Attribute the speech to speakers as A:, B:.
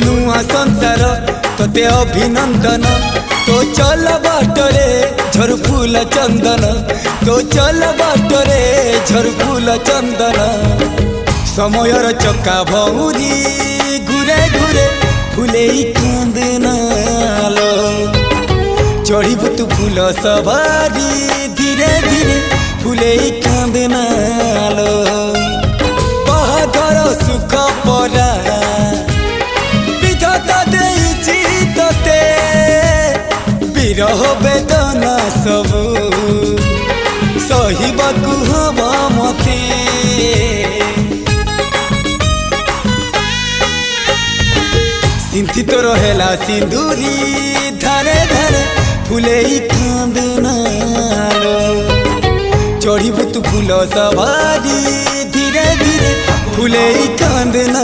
A: नुआ संसार तोते अभिनंदन तो चल बाटरे झर फूल चंदन तो चल बाटरे झर फूल चंदन समयर चक्का भौरी घुरे घुरे फूले कांदनालो चढ़ीबु तू फूल सवारी धीरे धीरे फूले कांदनालो बाहादर सुख परा विधाता देइछि तोते विरह वेदना सबु सहिबाकु हवा मते सिंथी तो रहेला सिंदूरी धारे धारे फूले कांदनालो चढ़ीबु तू फूल सवारी धीरे धीरे फूले कांदना।